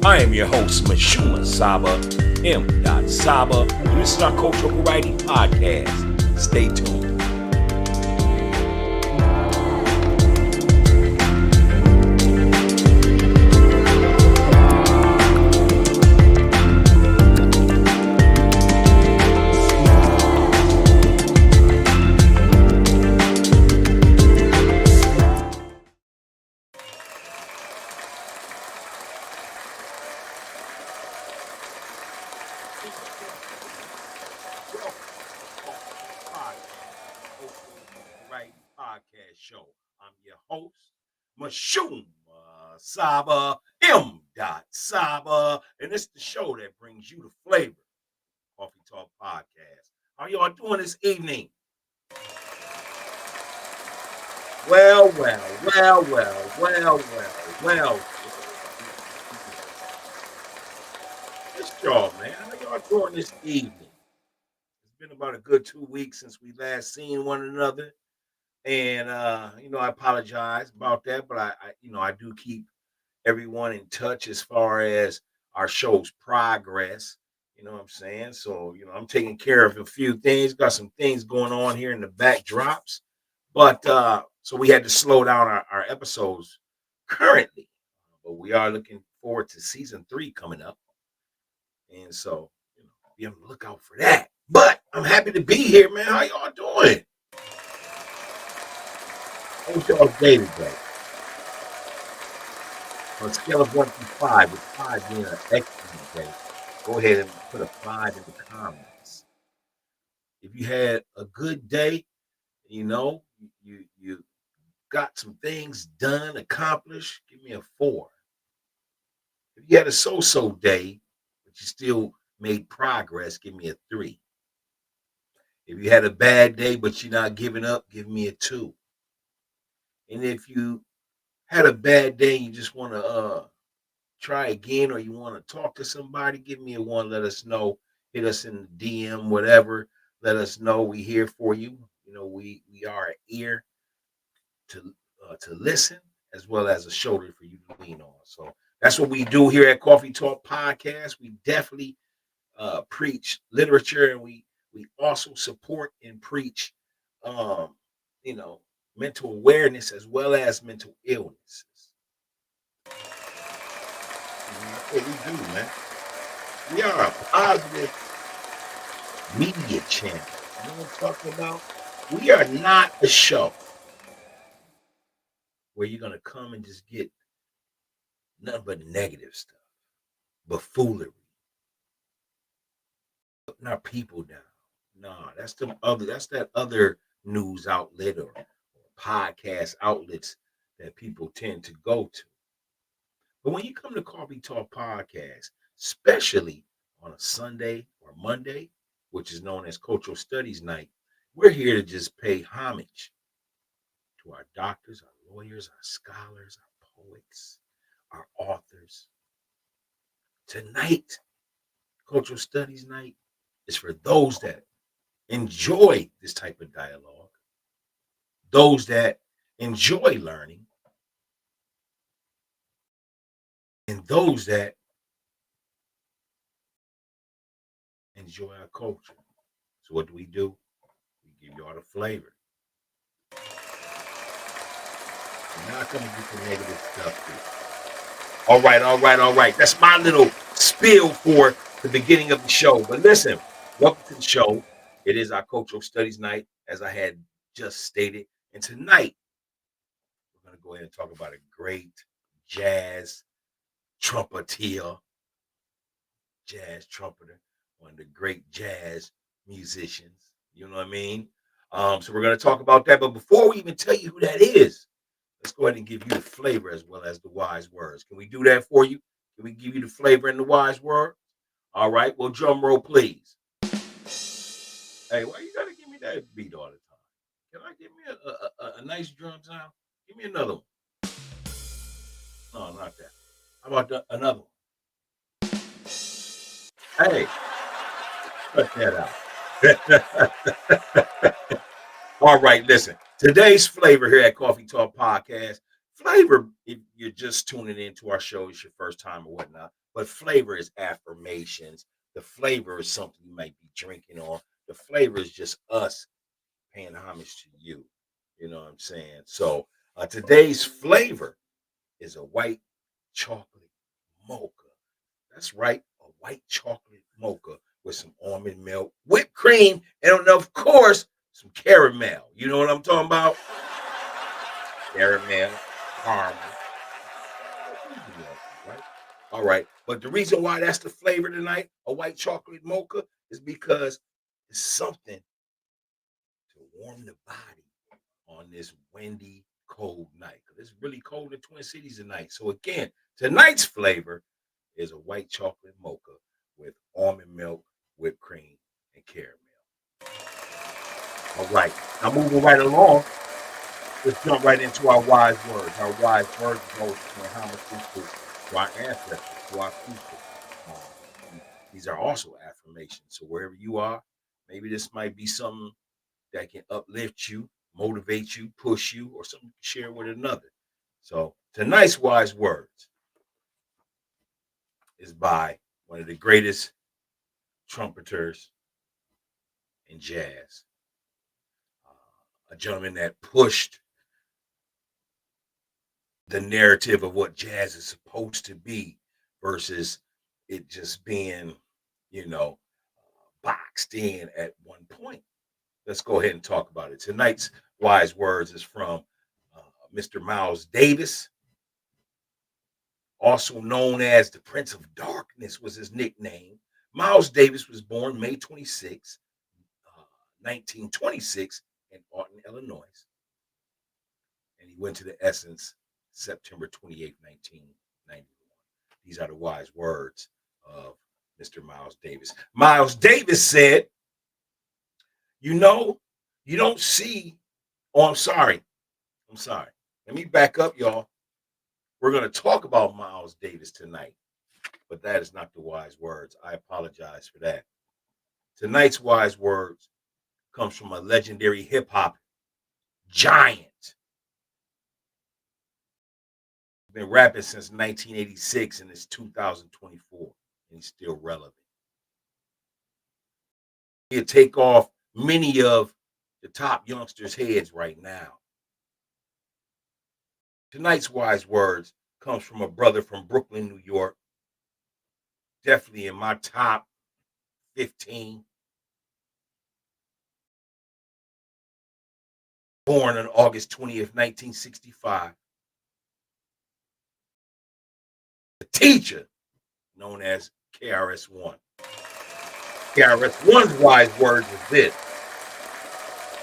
I am your host, Mashuma Saba, M. Saba, and this is our Cultural Writing Podcast. Stay tuned. Writing Podcast Show. I'm your host, Mashuma Saba, M. Saba, and it's the show that brings you the flavor. Coffee Talk Podcast. How y'all doing this evening? Well. It's y'all, man. How y'all doing this evening? It's been about a good 2 weeks since we last seen one another. And I apologize about that, but I do keep everyone in touch as far as our show's progress. You know what I'm saying? So, I'm taking care of a few things, got some things going on here in the backdrops. But so we had to slow down our episodes currently. But we are looking forward to season 3 coming up. And so, be on the lookout for that. But I'm happy to be here, man. How y'all doing? How's y'all day today? On a scale of 1 to 5, with 5 being an excellent day, go ahead and put a 5 in the comments. If you had a good day, you got some things done, accomplished, give me a 4. If you had a so-so day, but you still made progress, give me a 3. If you had a bad day, but you're not giving up, give me a 2. And if you had a bad day, you just want to try again, or you want to talk to somebody, give me a 1. Let us know. Hit us in the DM, whatever. Let us know. We here for you. We are an ear to listen, as well as a shoulder for you to lean on. So that's what we do here at Coffee Talk Podcast. We definitely preach literature, and we also support and preach, mental awareness as well as mental illnesses. That's what we do, man. We are a positive media channel. You know what I'm talking about? We are not a show where you're going to come and just get nothing but negative stuff, buffoonery, putting our people down. Nah, that's that other news outlet or podcast outlets that people tend to go to. But when you come to Coffee Talk Podcast, especially on a Sunday or Monday, which is known as Cultural Studies Night, we're here to just pay homage to our doctors, our lawyers, our scholars, our poets, our authors. Tonight, Cultural Studies Night is for those that enjoy this type of dialogue, those that enjoy learning, and those that enjoy our culture. So what do? We give you all the flavor. We're not going to get the negative stuff here. All right. That's my little spiel for the beginning of the show. But listen, welcome to the show. It is our Cultural Studies Night, as I had just stated. And tonight, we're going to go ahead and talk about a great jazz trumpeter, one of the great jazz musicians. You know what I mean? So we're going to talk about that. But before we even tell you who that is, let's go ahead and give you the flavor as well as the wise words. Can we do that for you? Can we give you the flavor and the wise word? All right. Well, drum roll, please. Hey, why you got to give me that beat all the time? Can I give me a nice drum sound? Give me another one. No, not that. How about another one? Hey, cut that out. All right, listen. Today's flavor here at Coffee Talk Podcast. Flavor, if you're just tuning into our show, it's your first time or whatnot. But flavor is affirmations. The flavor is something you might be drinking on. The flavor is just us paying homage to you. You know what I'm saying? So today's flavor is a white chocolate mocha. That's right, a white chocolate mocha with some almond milk, whipped cream, and of course, some caramel. You know what I'm talking about? Caramel, caramel. Easy on you, right? All right. But the reason why that's the flavor tonight, a white chocolate mocha, is because it's something to warm the body on this windy, cold night. 'Cause it's really cold in Twin Cities tonight. So again, tonight's flavor is a white chocolate mocha with almond milk, whipped cream, and caramel. All right. Now moving right along, let's jump right into our wise words. Our wise words is always paying homage to our ancestors, to our people. These are also affirmations. So wherever you are, maybe this might be something that can uplift you, motivate you, push you, or something to share with another. So tonight's wise words is by one of the greatest trumpeters in jazz, a gentleman that pushed the narrative of what jazz is supposed to be versus it just being, you know, boxed in at one point. Let's go ahead and talk about it. Tonight's wise words is from Mr. Miles Davis, also known as the Prince of Darkness, was his nickname. Miles Davis was born May 26, 1926, in Alton, Illinois, and he went to the Essence September 28, 1991. These are the wise words of Mr. Miles Davis. Miles Davis said, "You know, you don't see." Oh, I'm sorry. I'm sorry. Let me back up, y'all. We're going to talk about Miles Davis tonight, but that is not the wise words. I apologize for that. Tonight's wise words comes from a legendary hip hop giant. Been rapping since 1986 and it's 2024 and he's still relevant. He'll take off many of the top youngsters' heads right now. Tonight's wise words comes from a brother from Brooklyn, New York. Definitely in my top 15. Born on August 20th, 1965. The teacher known as KRS-One. KRS-One's wise words is this: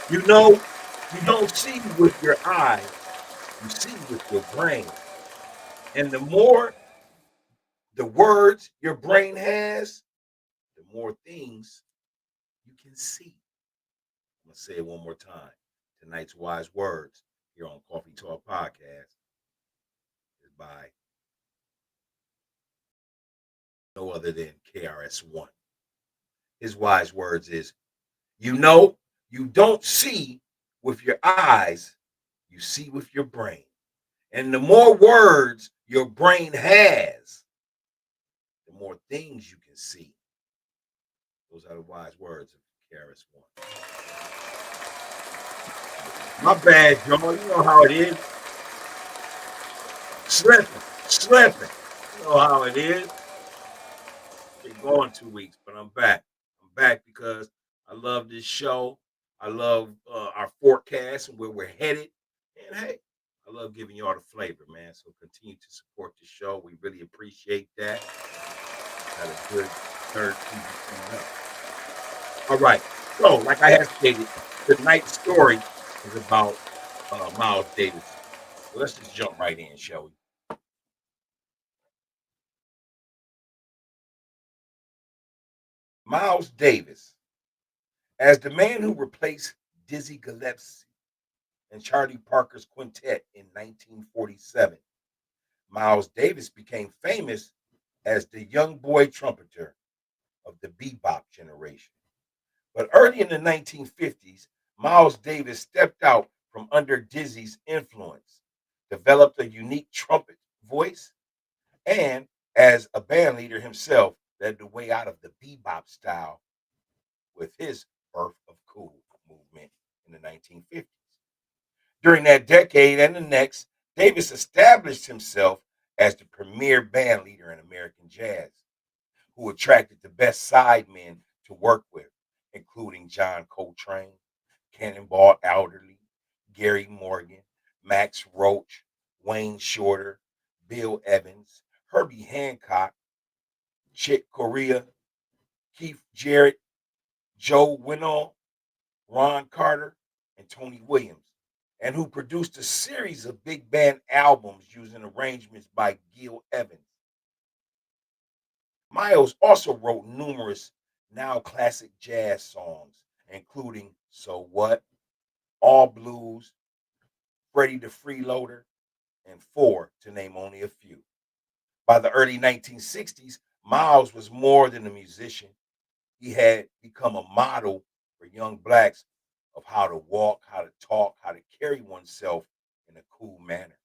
you know, you don't see with your eyes, you see with your brain. And the more the words your brain has, the more things you can see. I'm going to say it one more time. Tonight's wise words here on Coffee Talk Podcast is by no other than KRS-One. His wise words is, you know, you don't see with your eyes, you see with your brain. And the more words your brain has, the more things you can see. Those are the wise words of KRS-One. My bad, y'all. You know how it is. Slipping. You know how it is. Been gone 2 weeks, but I'm back. I'm back because I love this show. I love our forecast and where we're headed. And hey, I love giving you all the flavor, man. So continue to support the show. We really appreciate that. Had a good third season coming up. All right. So, like I have stated, tonight's story is about Miles Davis. So let's just jump right in, shall we? Miles Davis, as the man who replaced Dizzy Gillespie and Charlie Parker's quintet in 1947, Miles Davis became famous as the young boy trumpeter of the bebop generation. But early in the 1950s, Miles Davis stepped out from under Dizzy's influence, developed a unique trumpet voice, and as a band leader himself, led the way out of the bebop style with his Birth of Cool movement in the 1950s. During that decade and the next, Davis established himself as the premier band leader in American jazz, who attracted the best sidemen to work with, including John Coltrane, Cannonball Adderley, Gary Morgan, Max Roach, Wayne Shorter, Bill Evans, Herbie Hancock, Chick Corea, Keith Jarrett, Joe Winall, Ron Carter, and Tony Williams, and who produced a series of big band albums using arrangements by Gil Evans. Miles also wrote numerous now classic jazz songs, including So What, All Blues, Freddie the Freeloader, and Four, to name only a few. By the early 1960s, Miles was more than a musician. He had become a model for young blacks of how to walk, how to talk, how to carry oneself in a cool manner.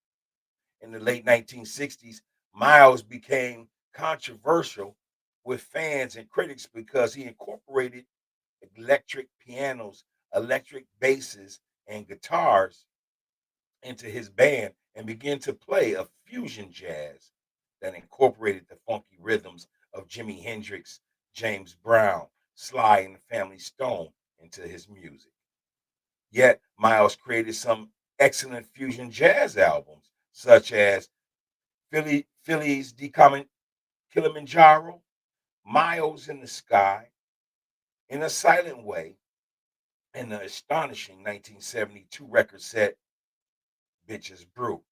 In the late 1960s, Miles became controversial with fans and critics because he incorporated electric pianos, electric basses, and guitars into his band and began to play a fusion jazz that incorporated the funky rhythms of Jimi Hendrix, James Brown, Sly, and the Family Stone into his music. Yet, Miles created some excellent fusion jazz albums, such as Philly's Kilimanjaro, Miles in the Sky, In a Silent Way, and the astonishing 1972 record set Bitches Brew,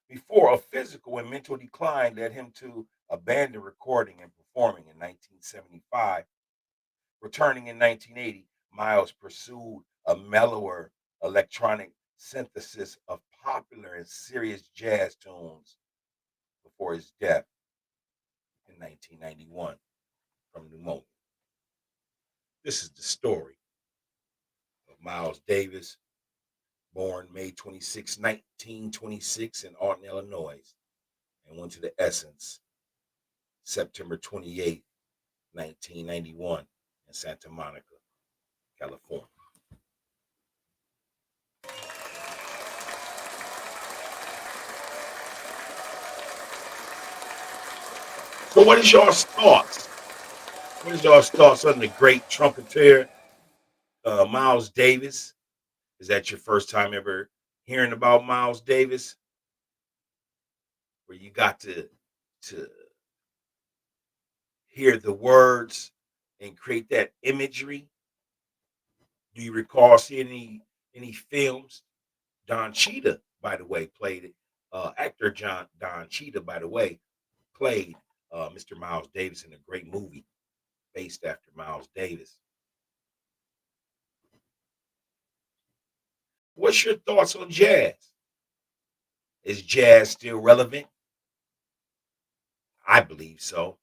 before a physical and mental decline led him to abandon recording and performing in 1975. Returning in 1980, Miles pursued a mellower electronic synthesis of popular and serious jazz tunes before his death in 1991 from pneumonia. This is the story of Miles Davis, born May 26, 1926 in Alton, Illinois, and went to the Essence September 28, 1991 in Santa Monica, California. So what is your thoughts? What is your thoughts on the great trumpeter Miles Davis? Is that your first time ever hearing about Miles Davis? Where you got to hear the words and create that imagery? Do you recall seeing any films? Don Cheetah, by the way, played it. Actor Don Cheetah, by the way, played Mr. Miles Davis in a great movie based after Miles Davis. What's your thoughts on jazz? Is jazz still relevant? I believe so.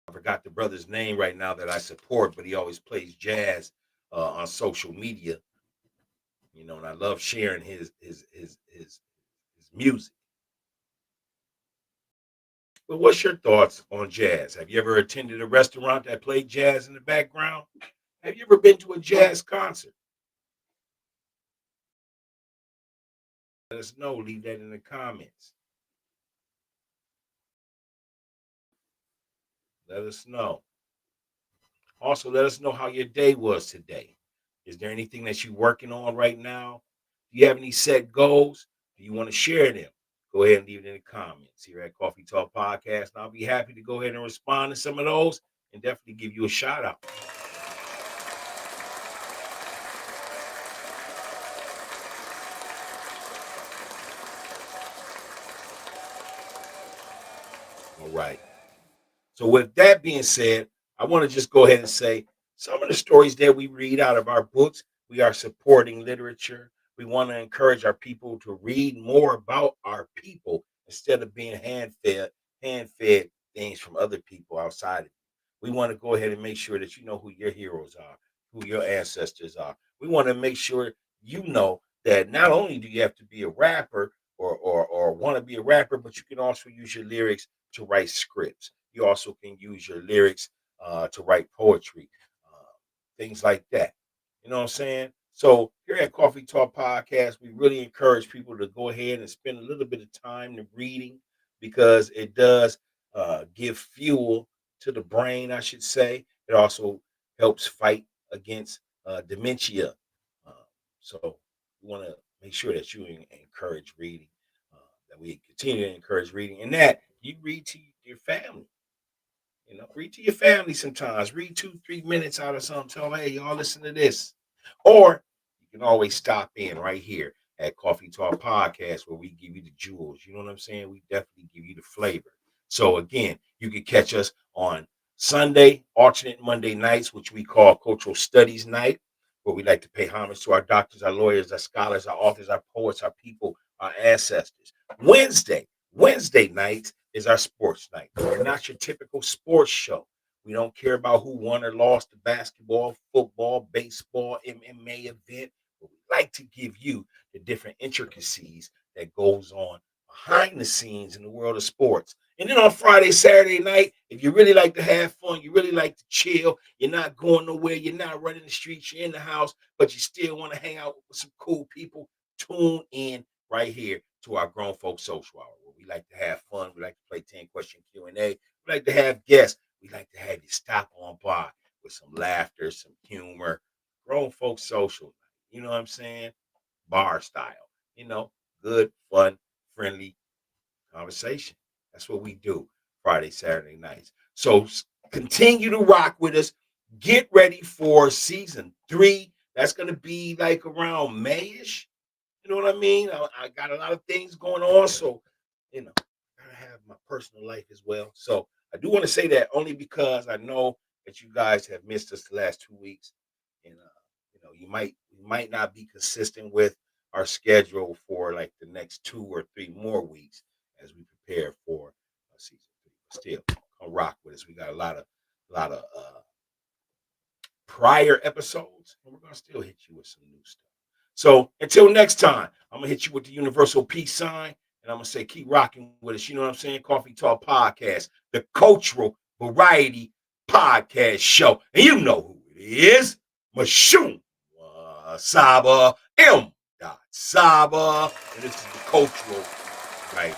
I forgot the brother's name right now that I support, but he always plays jazz on social media. And I love sharing his music. But what's your thoughts on jazz? Have you ever attended a restaurant that played jazz in the background? Have you ever been to a jazz concert? Let us know. Leave that in the comments. Let us know. Also, let us know how your day was today. Is there anything that you're working on right now? Do you have any set goals? Do you want to share them? Go ahead and leave it in the comments here at Coffee Talk Podcast. And I'll be happy to go ahead and respond to some of those and definitely give you a shout out. All right. So, with that being said, I want to just go ahead and say some of the stories that we read out of our books, we are supporting literature. We want to encourage our people to read more about our people instead of being hand fed things from other people outside of you. We want to go ahead and make sure that you know who your heroes are, who your ancestors are. We want to make sure you know that not only do you have to be a rapper, or want to be a rapper, but you can also use your lyrics to write scripts. You also can use your lyrics to write poetry, things like that. You know what I'm saying? So here at Coffee Talk Podcast, we really encourage people to go ahead and spend a little bit of time in reading because it does give fuel to the brain, I should say. It also helps fight against dementia. Uh, so we want to make sure that you encourage reading, that we continue to encourage reading, and that you read to your family. Read to your family sometimes. Read 2, 3 minutes out of something. Tell them, hey, y'all listen to this. Or you can always stop in right here at Coffee Talk Podcast where we give you the jewels. You know what I'm saying? We definitely give you the flavor. So again, you can catch us on Sunday, alternate Monday nights, which we call Cultural Studies Night, where we like to pay homage to our doctors, our lawyers, our scholars, our authors, our poets, our people, our ancestors. Wednesday nights is our sports night. We're not your typical sports show. We don't care about who won or lost the basketball, football, baseball, MMA event, but we like to give you the different intricacies that goes on behind the scenes in the world of sports. And then on Friday, Saturday night, if you really like to have fun, you really like to chill, you're not going nowhere, you're not running the streets, you're in the house, but you still want to hang out with some cool people, tune in right here to our Grown Folk Social Hour, where we like to have fun. We like to play 10-question Q&A. We like to have guests. We like to have you stop on by with some laughter, some humor. Grown Folk Social, you know what I'm saying? Bar style, good, fun, friendly conversation. That's what we do Friday, Saturday nights. So continue to rock with us. Get ready for season 3. That's going to be like around May-ish. You know what I mean? I got a lot of things going on, so gotta have my personal life as well. So I do want to say that only because I know that you guys have missed us the last 2 weeks, and you might not be consistent with our schedule for like the next 2 or 3 more weeks as we prepare for season 3. But still, come rock with us. We got a lot of prior episodes, and we're gonna still hit you with some new stuff. So until next time, I'm gonna hit you with the universal peace sign, and I'm gonna say keep rocking with us. You know what I'm saying? Coffee Talk Podcast, the cultural variety podcast show, and you know who it is, Mashum Saba M. Saba, and this is the cultural right.